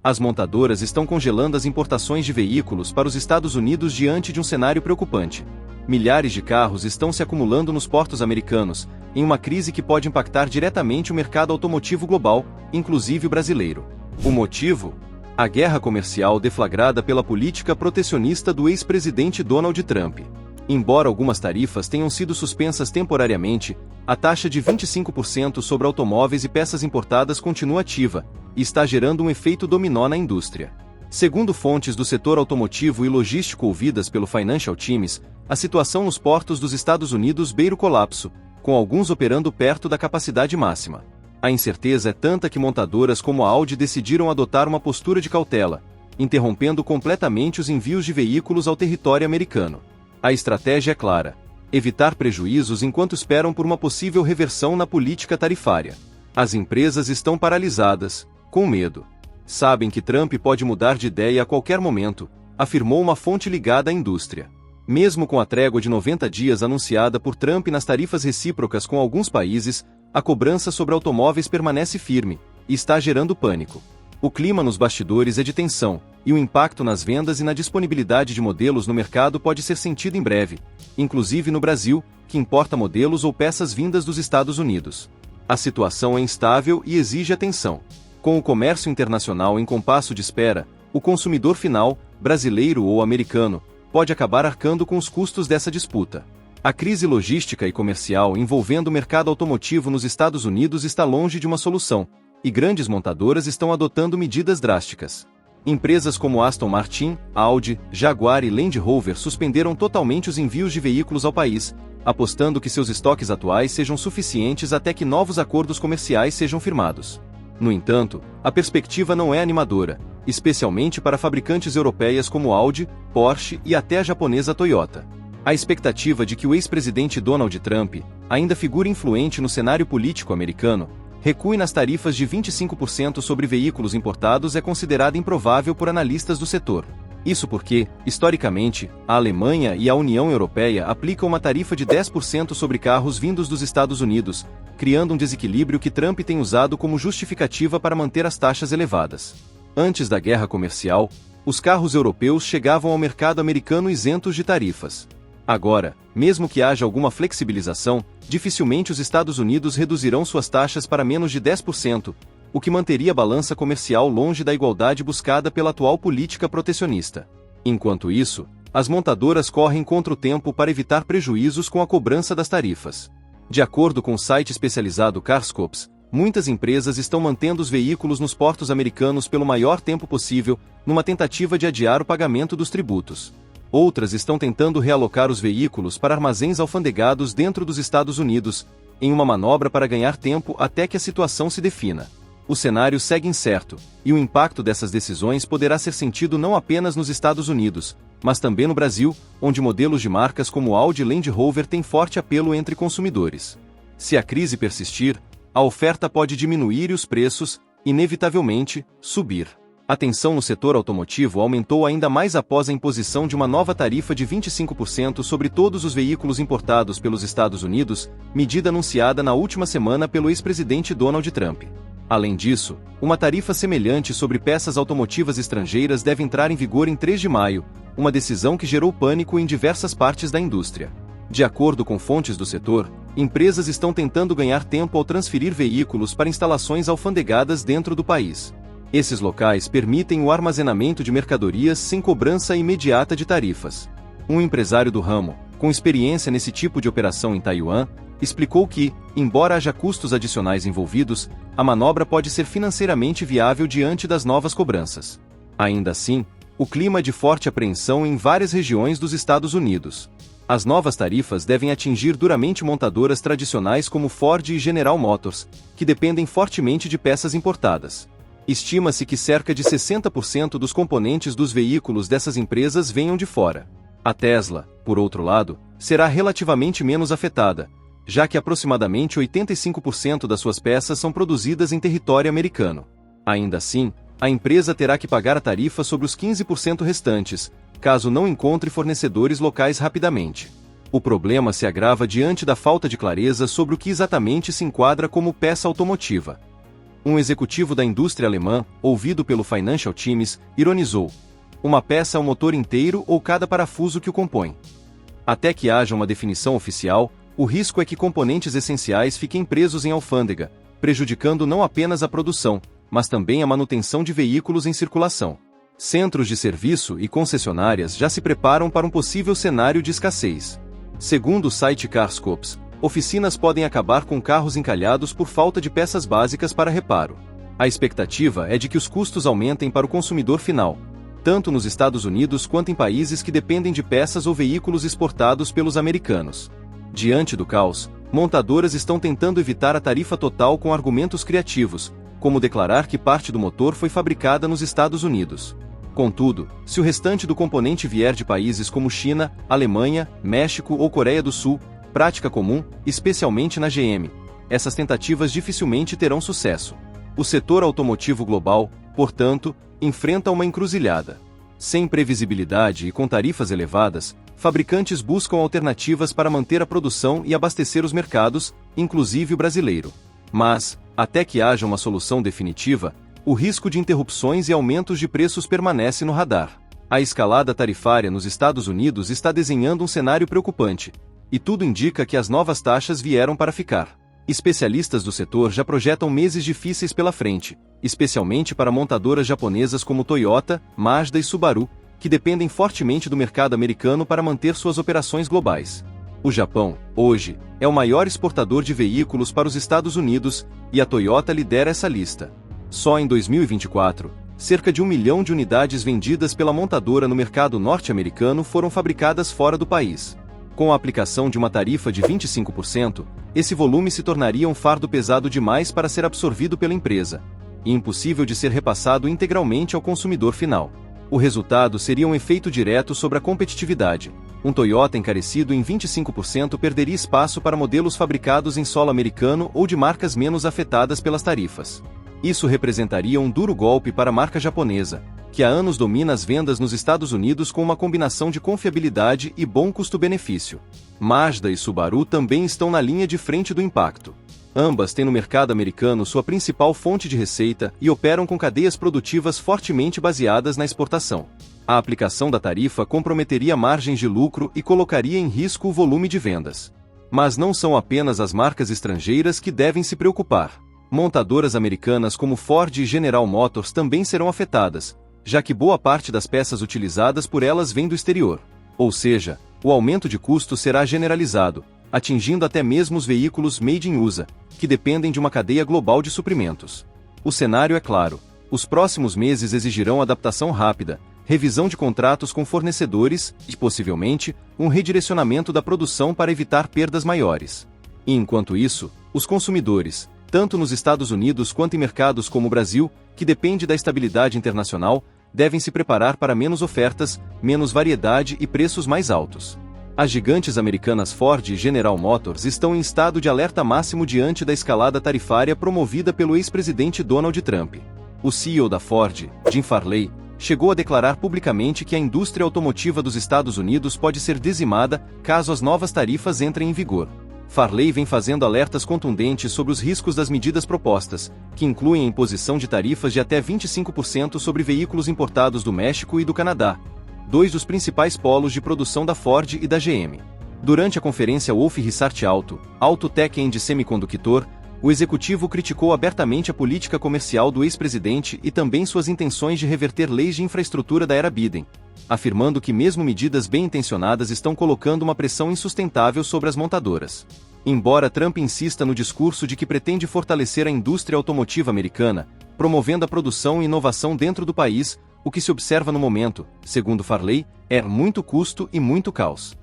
As montadoras estão congelando as importações de veículos para os Estados Unidos diante de um cenário preocupante. Milhares de carros estão se acumulando nos portos americanos, em uma crise que pode impactar diretamente o mercado automotivo global, inclusive o brasileiro. O motivo? A guerra comercial deflagrada pela política protecionista do ex-presidente Donald Trump. Embora algumas tarifas tenham sido suspensas temporariamente, a taxa de 25% sobre automóveis e peças importadas continua ativa, e está gerando um efeito dominó na indústria. Segundo fontes do setor automotivo e logístico ouvidas pelo Financial Times, a situação nos portos dos Estados Unidos beira o colapso, com alguns operando perto da capacidade máxima. A incerteza é tanta que montadoras como a Audi decidiram adotar uma postura de cautela, interrompendo completamente os envios de veículos ao território americano. A estratégia é clara: evitar prejuízos enquanto esperam por uma possível reversão na política tarifária. As empresas estão paralisadas, com medo. Sabem que Trump pode mudar de ideia a qualquer momento, afirmou uma fonte ligada à indústria. Mesmo com a trégua de 90 dias anunciada por Trump nas tarifas recíprocas com alguns países, a cobrança sobre automóveis permanece firme, e está gerando pânico. O clima nos bastidores é de tensão, e o impacto nas vendas e na disponibilidade de modelos no mercado pode ser sentido em breve, inclusive no Brasil, que importa modelos ou peças vindas dos Estados Unidos. A situação é instável e exige atenção. Com o comércio internacional em compasso de espera, o consumidor final, brasileiro ou americano, pode acabar arcando com os custos dessa disputa. A crise logística e comercial envolvendo o mercado automotivo nos Estados Unidos está longe de uma solução, e grandes montadoras estão adotando medidas drásticas. Empresas como Aston Martin, Audi, Jaguar e Land Rover suspenderam totalmente os envios de veículos ao país, apostando que seus estoques atuais sejam suficientes até que novos acordos comerciais sejam firmados. No entanto, a perspectiva não é animadora, especialmente para fabricantes europeias como Audi, Porsche e até a japonesa Toyota. A expectativa de que o ex-presidente Donald Trump, ainda figura influente no cenário político americano, recue nas tarifas de 25% sobre veículos importados é considerada improvável por analistas do setor. Isso porque, historicamente, a Alemanha e a União Europeia aplicam uma tarifa de 10% sobre carros vindos dos Estados Unidos, criando um desequilíbrio que Trump tem usado como justificativa para manter as taxas elevadas. Antes da guerra comercial, os carros europeus chegavam ao mercado americano isentos de tarifas. Agora, mesmo que haja alguma flexibilização, dificilmente os Estados Unidos reduzirão suas taxas para menos de 10%, o que manteria a balança comercial longe da igualdade buscada pela atual política protecionista. Enquanto isso, as montadoras correm contra o tempo para evitar prejuízos com a cobrança das tarifas. De acordo com o site especializado Carscopes, muitas empresas estão mantendo os veículos nos portos americanos pelo maior tempo possível, numa tentativa de adiar o pagamento dos tributos. Outras estão tentando realocar os veículos para armazéns alfandegados dentro dos Estados Unidos, em uma manobra para ganhar tempo até que a situação se defina. O cenário segue incerto, e o impacto dessas decisões poderá ser sentido não apenas nos Estados Unidos, mas também no Brasil, onde modelos de marcas como Audi e Land Rover têm forte apelo entre consumidores. Se a crise persistir, a oferta pode diminuir e os preços, inevitavelmente, subir. A tensão no setor automotivo aumentou ainda mais após a imposição de uma nova tarifa de 25% sobre todos os veículos importados pelos Estados Unidos, medida anunciada na última semana pelo ex-presidente Donald Trump. Além disso, uma tarifa semelhante sobre peças automotivas estrangeiras deve entrar em vigor em 3 de maio, uma decisão que gerou pânico em diversas partes da indústria. De acordo com fontes do setor, empresas estão tentando ganhar tempo ao transferir veículos para instalações alfandegadas dentro do país. Esses locais permitem o armazenamento de mercadorias sem cobrança imediata de tarifas. Um empresário do ramo, com experiência nesse tipo de operação em Taiwan, explicou que, embora haja custos adicionais envolvidos, a manobra pode ser financeiramente viável diante das novas cobranças. Ainda assim, o clima é de forte apreensão em várias regiões dos Estados Unidos. As novas tarifas devem atingir duramente montadoras tradicionais como Ford e General Motors, que dependem fortemente de peças importadas. Estima-se que cerca de 60% dos componentes dos veículos dessas empresas venham de fora. A Tesla, por outro lado, será relativamente menos afetada, já que aproximadamente 85% das suas peças são produzidas em território americano. Ainda assim, a empresa terá que pagar a tarifa sobre os 15% restantes, caso não encontre fornecedores locais rapidamente. O problema se agrava diante da falta de clareza sobre o que exatamente se enquadra como peça automotiva. Um executivo da indústria alemã, ouvido pelo Financial Times, ironizou: uma peça é o motor inteiro ou cada parafuso que o compõe. Até que haja uma definição oficial, o risco é que componentes essenciais fiquem presos em alfândega, prejudicando não apenas a produção, mas também a manutenção de veículos em circulação. Centros de serviço e concessionárias já se preparam para um possível cenário de escassez. Segundo o site Carscopes, oficinas podem acabar com carros encalhados por falta de peças básicas para reparo. A expectativa é de que os custos aumentem para o consumidor final, tanto nos Estados Unidos quanto em países que dependem de peças ou veículos exportados pelos americanos. Diante do caos, montadoras estão tentando evitar a tarifa total com argumentos criativos, como declarar que parte do motor foi fabricada nos Estados Unidos. Contudo, se o restante do componente vier de países como China, Alemanha, México ou Coreia do Sul, prática comum, especialmente na GM, essas tentativas dificilmente terão sucesso. O setor automotivo global, portanto, enfrenta uma encruzilhada. Sem previsibilidade e com tarifas elevadas, fabricantes buscam alternativas para manter a produção e abastecer os mercados, inclusive o brasileiro. Mas, até que haja uma solução definitiva, o risco de interrupções e aumentos de preços permanece no radar. A escalada tarifária nos Estados Unidos está desenhando um cenário preocupante, e tudo indica que as novas taxas vieram para ficar. Especialistas do setor já projetam meses difíceis pela frente, especialmente para montadoras japonesas como Toyota, Mazda e Subaru, que dependem fortemente do mercado americano para manter suas operações globais. O Japão, hoje, é o maior exportador de veículos para os Estados Unidos, e a Toyota lidera essa lista. Só em 2024, cerca de 1 milhão de unidades vendidas pela montadora no mercado norte-americano foram fabricadas fora do país. Com a aplicação de uma tarifa de 25%, esse volume se tornaria um fardo pesado demais para ser absorvido pela empresa, e impossível de ser repassado integralmente ao consumidor final. O resultado seria um efeito direto sobre a competitividade. Um Toyota encarecido em 25% perderia espaço para modelos fabricados em solo americano ou de marcas menos afetadas pelas tarifas. Isso representaria um duro golpe para a marca japonesa, que há anos domina as vendas nos Estados Unidos com uma combinação de confiabilidade e bom custo-benefício. Mazda e Subaru também estão na linha de frente do impacto. Ambas têm no mercado americano sua principal fonte de receita e operam com cadeias produtivas fortemente baseadas na exportação. A aplicação da tarifa comprometeria margens de lucro e colocaria em risco o volume de vendas. Mas não são apenas as marcas estrangeiras que devem se preocupar. Montadoras americanas como Ford e General Motors também serão afetadas, já que boa parte das peças utilizadas por elas vem do exterior. Ou seja, o aumento de custo será generalizado, atingindo até mesmo os veículos made in USA, que dependem de uma cadeia global de suprimentos. O cenário é claro: os próximos meses exigirão adaptação rápida, revisão de contratos com fornecedores e, possivelmente, um redirecionamento da produção para evitar perdas maiores. E enquanto isso, os consumidores, tanto nos Estados Unidos quanto em mercados como o Brasil, que depende da estabilidade internacional, devem se preparar para menos ofertas, menos variedade e preços mais altos. As gigantes americanas Ford e General Motors estão em estado de alerta máximo diante da escalada tarifária promovida pelo ex-presidente Donald Trump. O CEO da Ford, Jim Farley, chegou a declarar publicamente que a indústria automotiva dos Estados Unidos pode ser dizimada caso as novas tarifas entrem em vigor. Farley vem fazendo alertas contundentes sobre os riscos das medidas propostas, que incluem a imposição de tarifas de até 25% sobre veículos importados do México e do Canadá, dois dos principais polos de produção da Ford e da GM. Durante a conferência Wolf Research Auto Tech and Semiconductor, o executivo criticou abertamente a política comercial do ex-presidente e também suas intenções de reverter leis de infraestrutura da era Biden, afirmando que mesmo medidas bem-intencionadas estão colocando uma pressão insustentável sobre as montadoras. Embora Trump insista no discurso de que pretende fortalecer a indústria automotiva americana, promovendo a produção e inovação dentro do país, o que se observa no momento, segundo Farley, é muito custo e muito caos.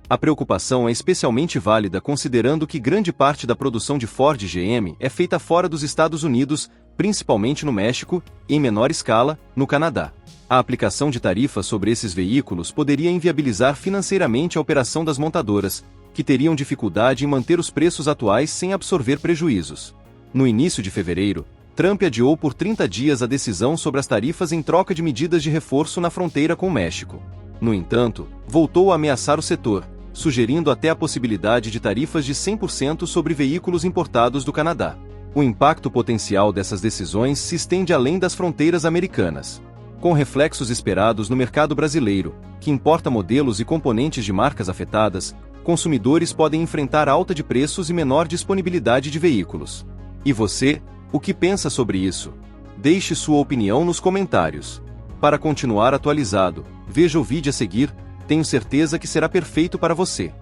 A preocupação é especialmente válida considerando que grande parte da produção de Ford e GM é feita fora dos Estados Unidos, principalmente no México, e em menor escala, no Canadá. A aplicação de tarifas sobre esses veículos poderia inviabilizar financeiramente a operação das montadoras, que teriam dificuldade em manter os preços atuais sem absorver prejuízos. No início de fevereiro, Trump adiou por 30 dias a decisão sobre as tarifas em troca de medidas de reforço na fronteira com o México. No entanto, voltou a ameaçar o setor, sugerindo até a possibilidade de tarifas de 100% sobre veículos importados do Canadá. O impacto potencial dessas decisões se estende além das fronteiras americanas. Com reflexos esperados no mercado brasileiro, que importa modelos e componentes de marcas afetadas, consumidores podem enfrentar alta de preços e menor disponibilidade de veículos. E você, o que pensa sobre isso? Deixe sua opinião nos comentários. Para continuar atualizado, veja o vídeo a seguir, tenho certeza que será perfeito para você.